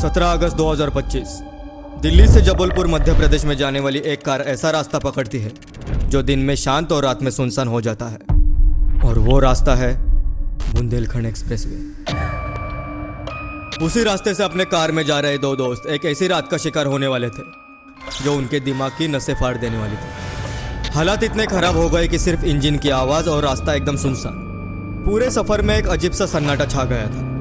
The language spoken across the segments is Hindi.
17 अगस्त 2025 दिल्ली से जबलपुर मध्य प्रदेश में जाने वाली एक कार ऐसा रास्ता पकड़ती है जो दिन में शांत और रात में सुनसान हो जाता है, और वो रास्ता है बुंदेलखंड एक्सप्रेसवे। उसी रास्ते से अपने कार में जा रहे दो दोस्त एक ऐसी रात का शिकार होने वाले थे जो उनके दिमाग की नसें फाड़ देने वाली थी। हालात इतने खराब हो गए कि सिर्फ इंजन की आवाज़ और रास्ता एकदम सुनसान। पूरे सफर में एक अजीब सा सन्नाटा छा गया था।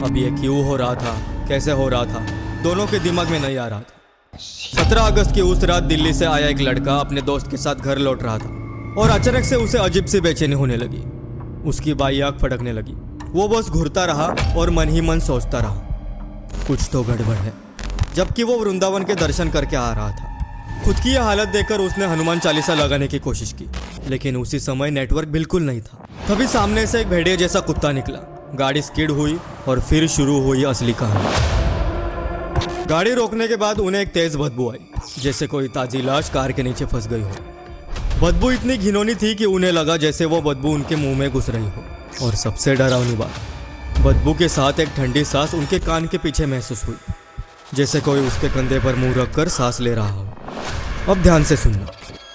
अब ये क्यों हो रहा था, कैसे हो रहा था, दोनों के दिमाग में नहीं आ रहा था। 17 अगस्त की उस रात दिल्ली से आया एक लड़का अपने दोस्त के साथ घर लौट रहा था और अचानक से उसे अजीब सी बेचैनी होने लगी। उसकी बाई आंख फटकने लगी। वो बस घूरता रहा और मन ही मन सोचता रहा कुछ तो गड़बड़ है, जबकि वो वृंदावन के दर्शन करके आ रहा था। खुद की यह हालत देखकर उसने हनुमान चालीसा लगाने की कोशिश की, लेकिन उसी समय नेटवर्क बिल्कुल नहीं था। तभी सामने से एक भेड़िए जैसा कुत्ता निकला। गाड़ी स्किड हुई और फिर शुरू हुई असली कहानी। गाड़ी रोकने के बाद उन्हें एक तेज बदबू आई, जैसे कोई ताजी लाश कार के नीचे फंस गई हो। बदबू इतनी घिनौनी थी कि उन्हें लगा जैसे वो बदबू उनके मुंह में घुस रही हो। और सबसे डरावनी बात, बदबू के साथ एक ठंडी सांस उनके कान के पीछे महसूस हुई, जैसे कोई उसके कंधे पर मुंह रखकर सांस ले रहा हो। अब ध्यान से सुनना,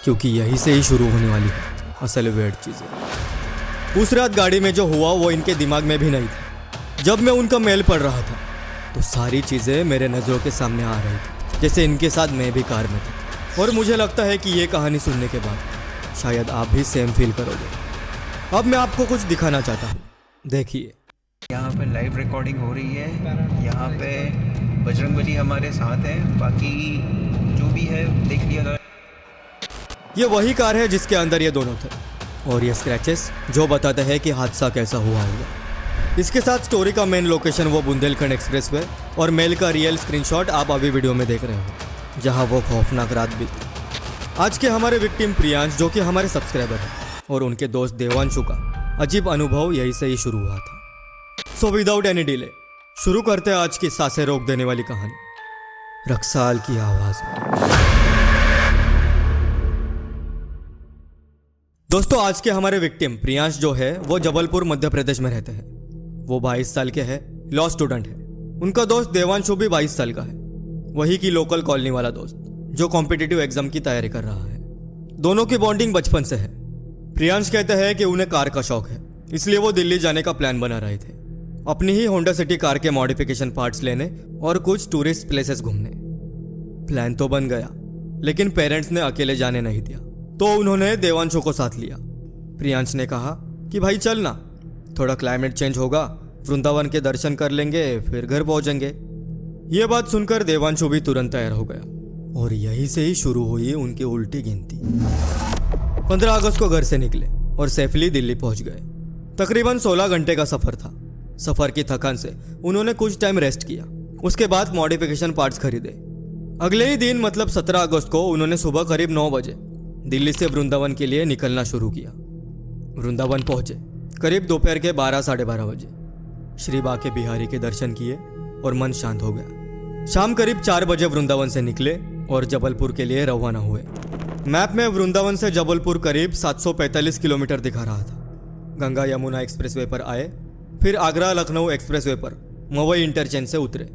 क्योंकि यहीं से ही शुरू होने वाली है असल वेट चीजें। उस रात गाड़ी में जो हुआ वो इनके दिमाग में भी नहीं था। जब मैं उनका मेल पढ़ रहा था तो सारी चीजें मेरे नजरों के सामने आ रही थी, जैसे इनके साथ मैं भी कार में था। और मुझे लगता है कि ये कहानी सुनने के बाद शायद आप भी सेम फील करोगे। अब मैं आपको कुछ दिखाना चाहता हूँ, देखिए। यहाँ पे लाइव रिकॉर्डिंग हो रही है। यहाँ पे बजरंगबली हमारे साथ है, बाकी जो भी है देख लिया जाए। ये वही कार है जिसके अंदर ये दोनों थे, और ये स्क्रैचेस जो बताते हैं कि हादसा कैसा हुआ होगा। इसके साथ स्टोरी का मेन लोकेशन वो बुंदेलखंड एक्सप्रेसवे और मेल का रियल स्क्रीनशॉट आप अभी वीडियो में देख रहे हो, जहां वो खौफनाक रात बीती। आज के हमारे विक्टिम प्रियांश, जो कि हमारे सब्सक्राइबर हैं, और उनके दोस्त देवांशु का अजीब अनुभव यहीं से ही शुरू हुआ था। सो विदाउट एनी डिले शुरू करते हैं आज की सांसें रोक देने वाली कहानी, रक्साल की आवाज में। दोस्तों, आज के हमारे विक्टिम प्रियांश जो है वो जबलपुर मध्य प्रदेश में रहते हैं। वो 22 साल के हैं, लॉ स्टूडेंट है। उनका दोस्त देवांशु भी 22 साल का है, वही की लोकल कॉलोनी वाला दोस्त जो कॉम्पिटिटिव एग्जाम की तैयारी कर रहा है। दोनों की बॉन्डिंग बचपन से है। प्रियांश कहते हैं कि उन्हें कार का शौक है, इसलिए वो दिल्ली जाने का प्लान बना रहे थे, अपनी ही होंडा सिटी कार के मॉडिफिकेशन पार्ट्स लेने और कुछ टूरिस्ट प्लेसेस घूमने। प्लान तो बन गया, लेकिन पेरेंट्स ने अकेले जाने नहीं दिया, तो उन्होंने देवांशु को साथ लिया। प्रियांश ने कहा कि भाई चलना, थोड़ा क्लाइमेट चेंज होगा, वृंदावन के दर्शन कर लेंगे, फिर घर पहुंचेंगे। ये बात सुनकर देवांशु भी तुरंत तैयार हो गया, और यहीं से ही शुरू हुई उनकी उल्टी गिनती। 15 अगस्त को घर से निकले और सेफली दिल्ली पहुंच गए। तकरीबन 16 घंटे का सफर था। सफर की थकान से उन्होंने कुछ टाइम रेस्ट किया, उसके बाद मॉडिफिकेशन पार्ट्स खरीदे। अगले ही दिन मतलब 17 अगस्त को उन्होंने सुबह करीब 9 बजे दिल्ली से वृंदावन के लिए निकलना शुरू किया। वृंदावन पहुंचे करीब दोपहर के 12 साढ़े 12 बजे। श्री बाके बिहारी के दर्शन किए और मन शांत हो गया। शाम करीब 4 बजे वृंदावन से निकले और जबलपुर के लिए रवाना हुए। मैप में वृंदावन से जबलपुर करीब 745 किलोमीटर दिखा रहा था। गंगा यमुना एक्सप्रेसवे पर आए, फिर आगरा लखनऊ एक्सप्रेसवे पर मवई इंटरचेंज से उतरे।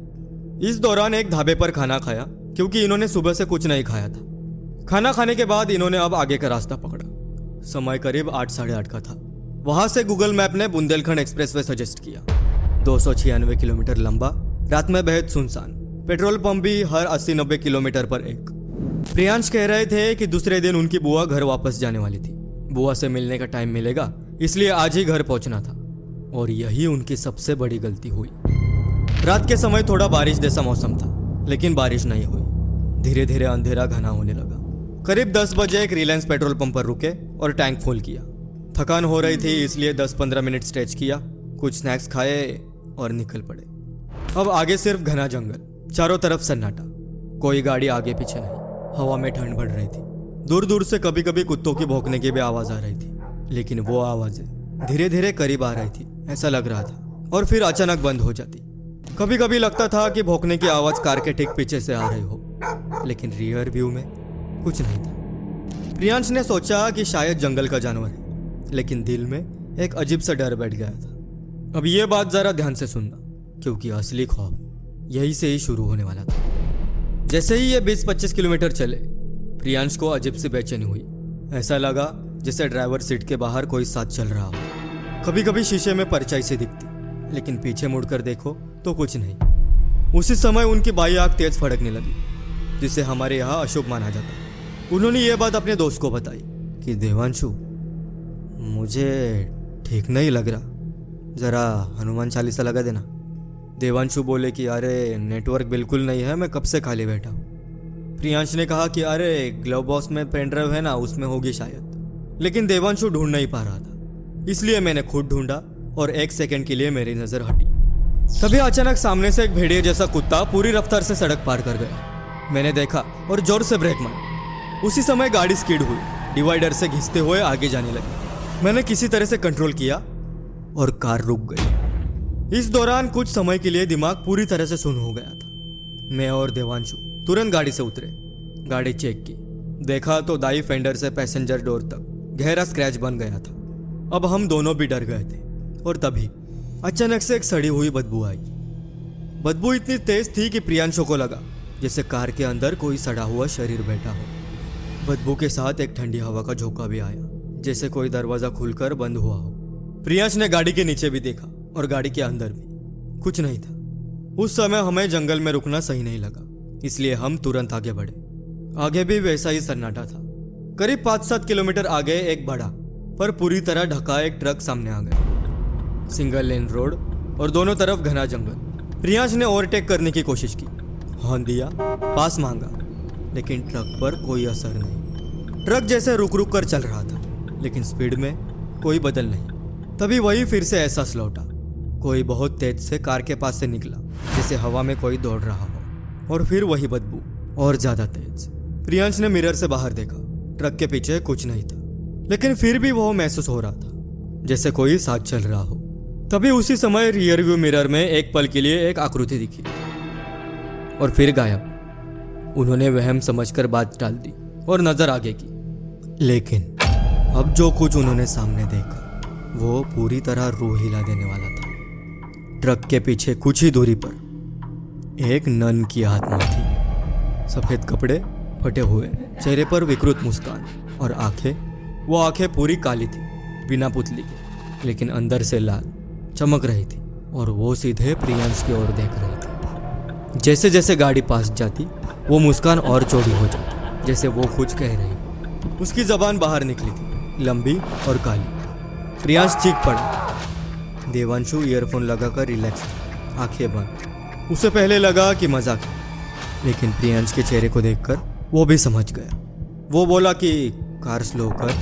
इस दौरान एक ढाबे पर खाना खाया, क्योंकि इन्होंने सुबह से कुछ नहीं खाया था। खाना खाने के बाद इन्होंने अब आगे का रास्ता पकड़ा। समय करीब 8 साढ़े 8 का था। वहां से गूगल मैप ने बुंदेलखंड एक्सप्रेसवे सजेस्ट किया। 296 किलोमीटर लंबा, रात में बेहद सुनसान, पेट्रोल पंप भी हर 80-90 किलोमीटर पर एक। प्रियांश कह रहे थे कि दूसरे दिन उनकी बुआ घर वापस जाने वाली थी। बुआ से मिलने का टाइम मिलेगा, इसलिए आज ही घर पहुंचना था, और यही उनकी सबसे बड़ी गलती हुई। रात के समय थोड़ा बारिश जैसा मौसम था, लेकिन बारिश नहीं हुई। धीरे धीरे अंधेरा घना होने लगा। करीब 10 बजे एक रिलायंस पेट्रोल पंप पर रुके और टैंक फुल किया। थकान हो रही थी, इसलिए 10-15 मिनट स्ट्रेच किया, कुछ स्नैक्स खाए और निकल पड़े। अब आगे सिर्फ घना जंगल, चारों तरफ सन्नाटा, कोई गाड़ी आगे पीछे नहीं। हवा में ठंड बढ़ रही थी। दूर दूर से कभी कभी कुत्तों की भौंकने की भी आवाज आ रही थी, लेकिन वो आवाजें धीरे धीरे करीब आ रही थी ऐसा लग रहा था, और फिर अचानक बंद हो जाती। कभी कभी लगता था कि भौंकने की आवाज कार के ठीक पीछे से आ रही हो, लेकिन रियर व्यू में कुछ नहीं था। प्रियांश ने सोचा कि शायद जंगल का जानवर है, लेकिन दिल में एक अजीब सा डर बैठ गया था। अब ये बात जरा ध्यान से सुनना, क्योंकि असली खौफ यही से ही शुरू होने वाला था। जैसे ही ये 20-25 किलोमीटर चले, प्रियांश को अजीब सी बेचैनी हुई। ऐसा लगा जैसे ड्राइवर सीट के बाहर कोई साथ चल रहा हो। कभी कभी शीशे में परछाई सी दिखती, लेकिन पीछे मुड़कर देखो तो कुछ नहीं। उसी समय उनकी बाई आंख तेज फड़कने लगी, जिसे हमारे यहाँ अशुभ माना जाता। उन्होंने ये बात अपने दोस्त को बताई कि देवांशु, मुझे ठीक नहीं लग रहा, जरा हनुमान चालीसा लगा देना। देवांशु बोले कि अरे नेटवर्क बिल्कुल नहीं है, मैं कब से खाली बैठा हूँ। प्रियांश ने कहा कि अरे ग्लव बॉक्स में पेन ड्राइव है ना, उसमें होगी शायद। लेकिन देवांशु ढूंढ नहीं पा रहा था, इसलिए मैंने खुद ढूंढा और 1 सेकंड के लिए मेरी नजर हटी। तभी अचानक सामने से एक भेड़िए जैसा कुत्ता पूरी रफ्तार से सड़क पार कर गया। मैंने देखा और जोर से ब्रेक मारा। उसी समय गाड़ी स्किड हुई, डिवाइडर से घिसते हुए आगे जाने लगी। मैंने किसी तरह से कंट्रोल किया और कार रुक गई। इस दौरान कुछ समय के लिए दिमाग पूरी तरह से सुन्न हो गया था। मैं और देवांशु तुरंत गाड़ी से उतरे, गाड़ी चेक की, देखा तो दाई फेंडर से पैसेंजर डोर तक गहरा स्क्रैच बन गया था। अब हम दोनों भी डर गए थे और तभी अचानक से एक सड़ी हुई बदबू आई। बदबू इतनी तेज थी कि प्रियांशु को लगा जैसे कार के अंदर कोई सड़ा हुआ शरीर बैठा हो। बदबू के साथ एक ठंडी हवा का झोंका भी आया, जैसे कोई दरवाजा खुलकर बंद हुआ हो। प्रियांश ने गाड़ी के नीचे भी देखा और गाड़ी के अंदर भी कुछ नहीं था। उस समय हमें जंगल में रुकना सही नहीं लगा, इसलिए हम तुरंत आगे बढ़े। आगे भी वैसा ही सन्नाटा था। करीब 5-7 किलोमीटर आगे एक बड़ा पर पूरी तरह ढका एक ट्रक सामने आ गया। सिंगल लेन रोड और दोनों तरफ घना जंगल। प्रियांश ने ओवरटेक करने की कोशिश की, हॉर्न दिया, पास मांगा, लेकिन ट्रक पर कोई असर नहीं। ट्रक जैसे रुक रुक कर चल रहा था, लेकिन स्पीड में कोई बदल नहीं। तभी वही फिर से एहसास लौटा, कोई बहुत तेज से कार के पास से निकला, जैसे हवा में कोई दौड़ रहा हो। और फिर वही बदबू और ज्यादा तेज। प्रियांश ने मिरर से बाहर देखा, ट्रक के पीछे कुछ नहीं था, लेकिन फिर भी वो महसूस हो रहा था जैसे कोई साथ चल रहा हो। तभी उसी समय रियर व्यू मिरर में एक पल के लिए एक आकृति दिखी और फिर गायब। उन्होंने वहम समझकर बात टाल दी और नजर आगे की, लेकिन अब जो कुछ उन्होंने सामने देखा वो पूरी तरह रूह हिला देने वाला था। ट्रक के पीछे कुछ ही दूरी पर एक नन की आत्मा थी। सफेद कपड़े, फटे हुए चेहरे पर विकृत मुस्कान और वो आंखें पूरी काली थी, बिना पुतली के, लेकिन अंदर से लाल चमक रही थी। और वो सीधे प्रियांश की ओर देख रही थी। जैसे जैसे गाड़ी पास जाती वो मुस्कान और चौड़ी हो जाती, जैसे वो कुछ कह रही। उसकी जबान बाहर निकली थी, लंबी और काली। प्रियांश चीख पड़ा। देवांशु ईयरफोन लगाकर रिलैक्स था, आंखें बंद। उसे पहले लगा कि मजाक है, लेकिन प्रियांश के चेहरे को देखकर वो भी समझ गया। वो बोला कि कार स्लो कर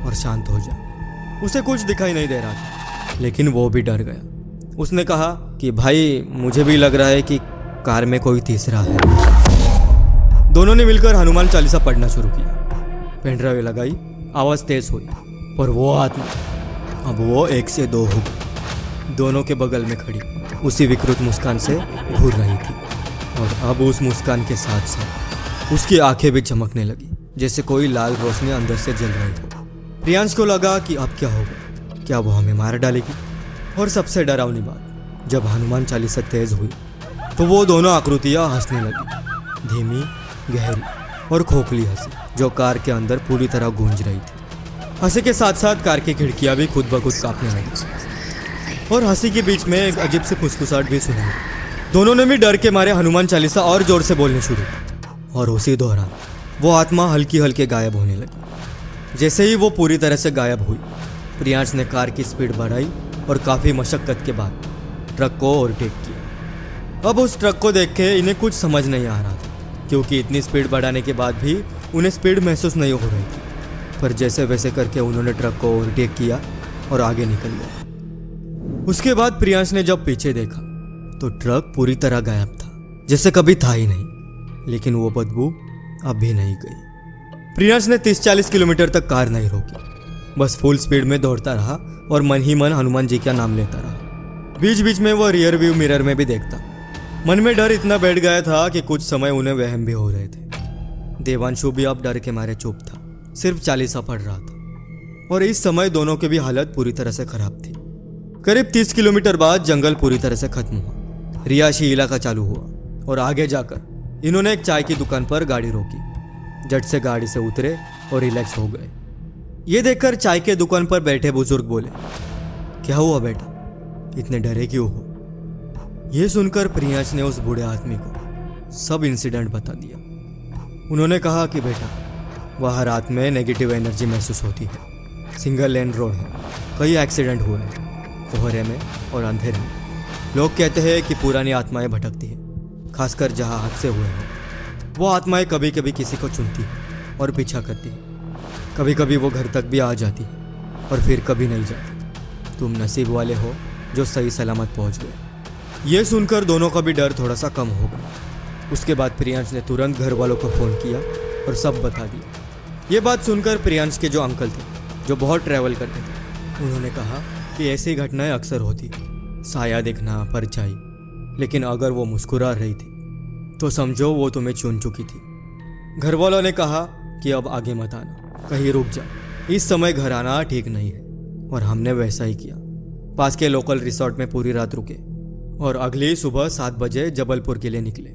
और शांत हो जा। उसे कुछ दिखाई नहीं दे रहा था, लेकिन वो भी डर गया। उसने कहा कि भाई, मुझे भी लग रहा है कि कार में कोई तीसरा है। दोनों ने मिलकर हनुमान चालीसा पढ़ना शुरू किया। पेनड्राइव लगाई, आवाज तेज हुई, पर वो आत्मा अब वो 1 से 2 हो गई। दोनों के बगल में खड़ी उसी विकृत मुस्कान से घूर रही थी, और अब उस मुस्कान के साथ साथ उसकी आंखें भी चमकने लगी, जैसे कोई लाल रोशनी अंदर से जल रही हो। प्रियांश को लगा कि अब क्या होगा, क्या वो हमें मार डालेगी? और सबसे डरावनी बात, जब हनुमान चालीसा तेज हुई तो वो दोनों आकृतियां हंसने लगी, धीमी, गहरी और खोखली हंसी, जो कार के अंदर पूरी तरह गूंज रही थी। हंसी के साथ साथ कार की खिड़कियां भी खुद ब खुद कांपने लगी, और हंसी के बीच में एक अजीब सी फुसफुसाहट भी सुनाई। दोनों ने भी डर के मारे हनुमान चालीसा और जोर से बोलने शुरू की, और उसी दौरान वो आत्मा हल्की हल्की गायब होने लगी। जैसे ही वो पूरी तरह से गायब हुई, प्रियांश ने कार की स्पीड बढ़ाई और काफ़ी मशक्क़त के बाद ट्रक को ओवरटेक किया। अब उस ट्रक को देख के इन्हें कुछ समझ नहीं आ रहा था, क्योंकि इतनी स्पीड बढ़ाने के बाद भी उन्हें स्पीड महसूस नहीं हो रही थी। पर जैसे वैसे करके उन्होंने ट्रक को ओवरटेक किया और आगे निकल गया। उसके बाद प्रियांश ने जब पीछे देखा तो ट्रक पूरी तरह गायब था, जैसे कभी था ही नहीं। लेकिन वो बदबू अब भी नहीं गई। प्रियांश ने 30-40 किलोमीटर तक कार नहीं रोकी, बस फुल स्पीड में दौड़ता रहा और मन ही मन हनुमान जी का नाम लेता रहा। बीच बीच में वो रियर व्यू मिरर में भी देखता। मन में डर इतना बैठ गया था कि कुछ समय उन्हें वहम भी हो रहे थे। देवांशु भी अब डर के मारे चुप था, सिर्फ चालीसा पढ़ रहा था। और इस समय दोनों की भी हालत पूरी तरह से खराब थी। करीब 30 किलोमीटर बाद जंगल पूरी तरह से खत्म हुआ। रिहायशी इलाका चालू हुआ। और आगे जाकर इन्होंने एक चाय की दुकान पर गाड़ी रोकी। झट से गाड़ी से उतरे और रिलैक्स हो गए। ये देखकर चाय के दुकान पर बैठे बुजुर्ग बोले, क्या हुआ बेटा, इतने डरे क्यों हो? ये सुनकर प्रियांश ने उस बूढ़े आदमी को सब इंसिडेंट बता दिया। उन्होंने कहा कि बेटा, वहाँ रात में नेगेटिव एनर्जी महसूस होती है। सिंगल लेन रोड है, कई एक्सीडेंट हुए हैं कोहरे में और अंधेरे में। लोग कहते हैं कि पुरानी आत्माएं भटकती हैं, खासकर जहाँ हादसे हुए हैं। वो आत्माएं कभी कभी किसी को चुनती हैं और पीछा करती हैं। कभी कभी वो घर तक भी आ जाती है और फिर कभी नहीं जाती। तुम नसीब वाले हो जो सही सलामत पहुंच गए। ये सुनकर दोनों का भी डर थोड़ा सा कम हो गया। उसके बाद प्रियांश ने तुरंत घर वालों को फ़ोन किया और सब बता दिया। ये बात सुनकर प्रियांश के जो अंकल थे, जो बहुत ट्रैवल करते थे, उन्होंने कहा कि ऐसी घटनाएं अक्सर होती, साया देखना, परछाई। लेकिन अगर वो मुस्कुरा रही थी तो समझो वो तुम्हें चुन चुकी थी। घर वालों ने कहा कि अब आगे मत आना, कहीं रुक जा, इस समय घर आना ठीक नहीं है। और हमने वैसा ही किया। पास के लोकल रिसोर्ट में पूरी रात रुके और अगली सुबह 7 बजे जबलपुर के लिए निकले।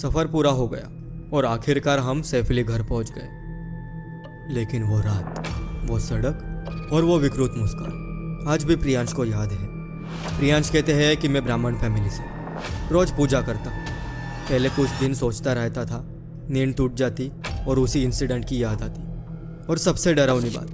सफ़र पूरा हो गया और आखिरकार हम सेफली घर पहुंच गए। लेकिन वो रात, वो सड़क और वो विकृत मुस्कान आज भी प्रियांश को याद है। प्रियांश कहते हैं कि मैं ब्राह्मण फैमिली से रोज पूजा करता। पहले कुछ दिन सोचता रहता था, नींद टूट जाती और उसी इंसिडेंट की याद आती। और सबसे डरावनी बात,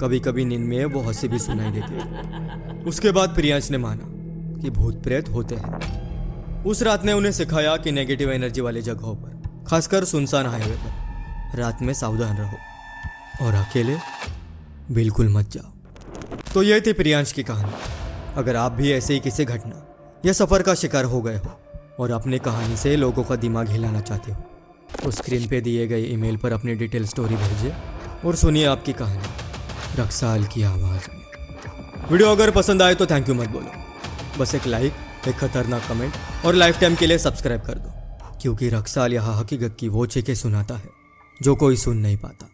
कभी कभी नींद में वो हंसी भी सुनाई देती थी। उसके बाद प्रियांश ने माना कि भूत प्रेत होते हैं। उस रात ने उन्हें सिखाया कि नेगेटिव एनर्जी वाली जगहों पर, खासकर सुनसान हाईवे पर, रात में सावधान रहो और अकेले बिल्कुल मत जाओ। तो यह थी प्रियांश की कहानी। अगर आप भी ऐसे ही किसी घटना या सफ़र का शिकार हो गए हो और अपनी कहानी से लोगों का दिमाग हिलाना चाहते हो, तो स्क्रीन पे दिए गए ईमेल पर अपनी डिटेल स्टोरी भेजिए और सुनिए आपकी कहानी रक्साल की आवाज़ में। वीडियो अगर पसंद आए तो थैंक यू मत बोलो, बस एक लाइक, एक खतरनाक कमेंट और लाइफ टाइम के लिए सब्सक्राइब कर दो, क्योंकि रक्साल यहाँ हकीकत की वो चीखें सुनाता है जो कोई सुन नहीं पाता।